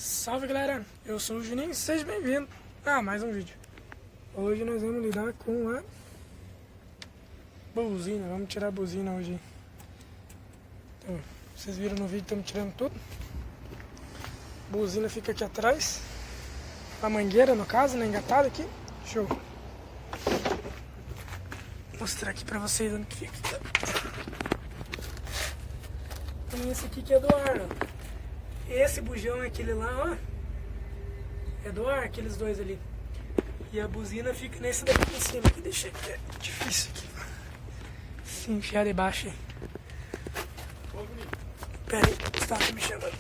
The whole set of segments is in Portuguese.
Salve galera, eu sou o Juninho e seja bem-vindo a mais um vídeo. Hoje nós vamos lidar com a buzina, vamos tirar a buzina hoje. Então, vocês viram no vídeo, estamos tirando tudo. A buzina fica aqui atrás, a mangueira no caso, né, engatada aqui. Show. Vou mostrar aqui pra vocês onde que fica. Tem esse aqui que é do ar, ó. Esse bujão é aquele lá, ó. É do ar, aqueles dois ali. E a buzina fica nesse daqui em cima. Que deixa aqui, é difícil aqui. Se enfiar debaixo aí. Pera aí, está me chamando.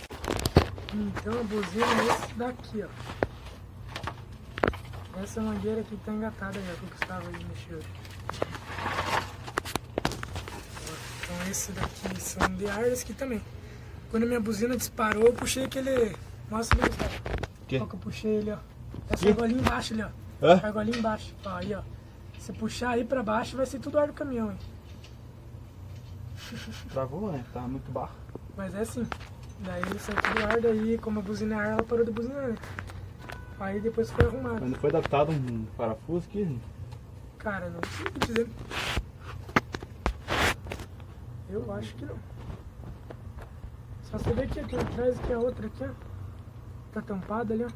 Então a buzina é esse daqui, ó. Essa mangueira aqui tá engatada já, que o Gustavo aí mexeu. Então esse daqui são de ar, esse aqui também. Quando a minha buzina disparou, eu puxei aquele... Mostra ali, Gustavo. Que? Ó, que eu puxei ele, ó. Essa argolinha embaixo ali, ó. É? Argolinha embaixo. Ó, aí, ó. Se puxar aí pra baixo, vai ser tudo ar do caminhão, hein. Travou, né? Tá muito baixo. Mas é assim. Daí ele saiu tudo ar, daí como a buzina é ar, ela parou de buzinar, né? Aí depois foi arrumado. Mas não foi adaptado um parafuso aqui? Cara, não sei o que dizer. Eu acho que não. Só você vê que aqui atrás, aqui a outra aqui, ó. Tá tampada ali, ó.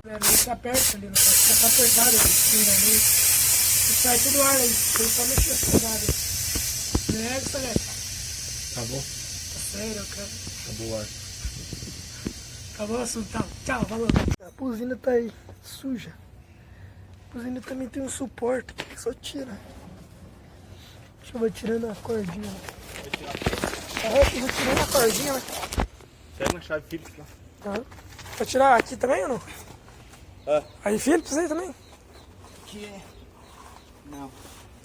Ele se aperta ali, não pode ficar apertado ali. E sai tudo ar aí. Ele só mexer essa pegada. Né, Salete? Tá bom. Tá sério, cara. Acabou o ar. Acabou o assunto, tá? Tchau, falou. A buzina tá aí, suja. A buzina também tem um suporte que só tira. Deixa eu ver tirando a cordinha. Vai tirar. Eu vou tirando a cordinha, né? Pega uma chave Phillips lá. Vai tirar aqui também ou não? Ah. Aí Philips aí também? Aqui é... Não.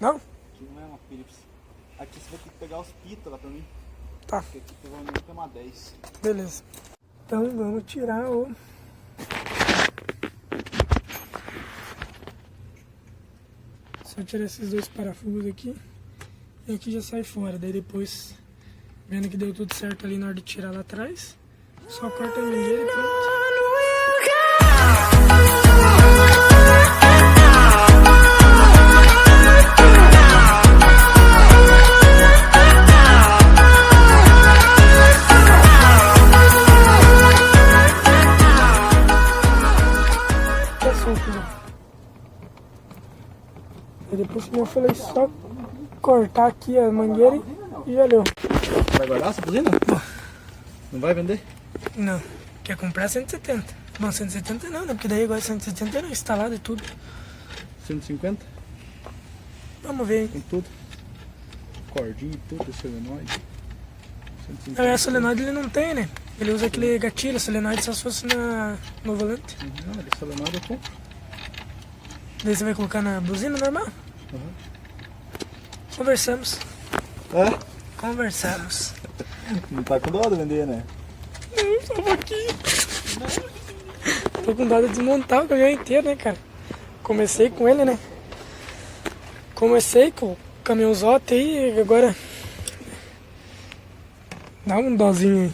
Não? Aqui não é uma Phillips. Aqui você vai ter que pegar os pitos lá pra mim. Tá. Porque aqui provavelmente tem uma 10. Beleza. Então vamos tirar o... Só tirar esses dois parafusos aqui. E aqui já sai fora. Daí depois, vendo que deu tudo certo ali na hora de tirar lá atrás, só corta a mangueira e pronto. E depois que eu falei só cortar aqui a mangueira e já deu. Vai guardar essa buzina? Não vai vender? Não, quer comprar 170. Bom, 170 não, né? Porque daí agora 170 era instalado e tudo. 150? Vamos ver, hein? Com tudo. Cordinha e tudo, solenoide. 150. A solenoide ele não tem, né? Ele usa aquele gatilho, a solenoide só se fosse no volante. Não, ele é solenoide eu compro. Daí você vai colocar na buzina normal? Uhum. Conversamos. É? Conversamos. Não tá com dó de vender, né? Não, só um pouquinho. Tô com dó de desmontar o caminhão inteiro, né, cara? Comecei com ele, né? Comecei com o caminhãozote aí, agora... Dá um dózinho aí.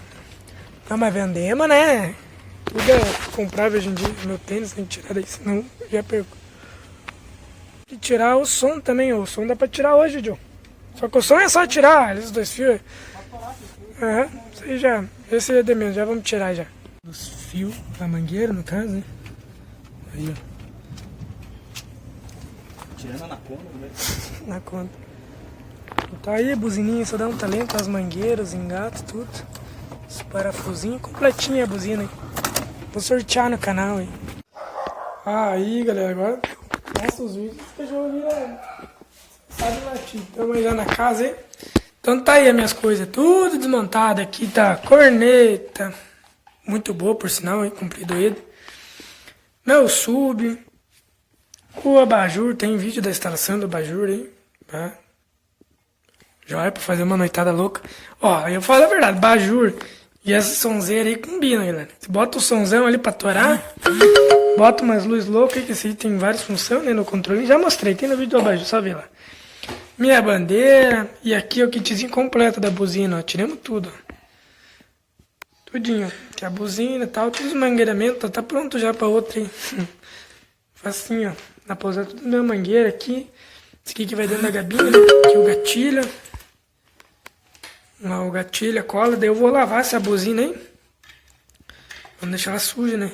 Não, mas vendemos, né? Tudo é comprável hoje em dia. Meu tênis tem que tirar daí, senão já perco. E tirar o som também, o som dá pra tirar hoje, Joe. Só que o som é só tirar, esses dois fios. Aham, isso aí já, esse é de menos, já vamos tirar já. Os fios da mangueira, no caso, né? Aí, ó. Tirando na conta, né? Na conta. Tá aí, buzininha, só dá um talento, as mangueiras, engatos, tudo. Os parafusinhos, completinha a buzina aí. Vou sortear no canal aí. Aí, galera, agora começa os vídeos que eu já ouvi, né? Sabe latir. Estamos já na casa aí. Então tá aí as minhas coisas, tudo desmontado. Aqui tá a corneta. Muito boa, por sinal, hein? Comprei doído. Meu sub. O abajur, tem vídeo da instalação do abajur aí. Tá? Já é pra fazer uma noitada louca. Ó, eu falo a verdade, abajur e essa sonzeira aí combina, galera. Você bota o sonzão ali pra torar. Bota umas luzes loucas, que esse aí tem várias funções, né, no controle. Já mostrei, tem no vídeo do abajur, só ver lá. Minha bandeira. E aqui é o kitzinho completo da buzina, ó. Tiramos tudo. Tudinho. Que é a buzina e tal, todos os mangueiramentos, tá pronto já pra outra, hein? Facinho, ó. Dá pra usar tudo na minha mangueira aqui. Esse aqui que vai dentro da gabinha, né? Aqui o gatilho. Lá o gatilho, a cola. Daí eu vou lavar essa buzina aí. Vamos deixar ela suja, né?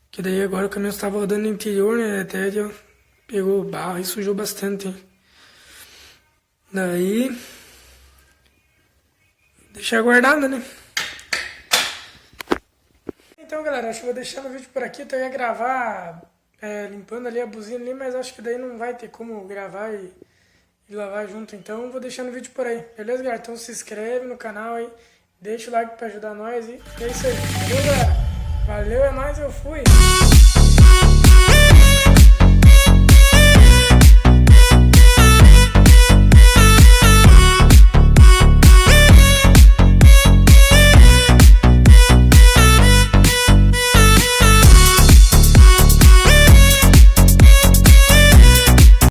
Que daí agora o caminhão estava rodando no interior, né? Até já pegou barro e sujou bastante, hein? Daí... deixar guardada, né? Então, galera, acho que vou deixar o vídeo por aqui. Eu ia gravar limpando ali a buzina ali, mas acho que daí não vai ter como gravar e lavar junto. Então, vou deixar o vídeo por aí. Beleza, galera? Então, se inscreve no canal aí. Deixa o like pra ajudar nós e é isso aí. Valeu, galera. Valeu, é nóis, eu fui.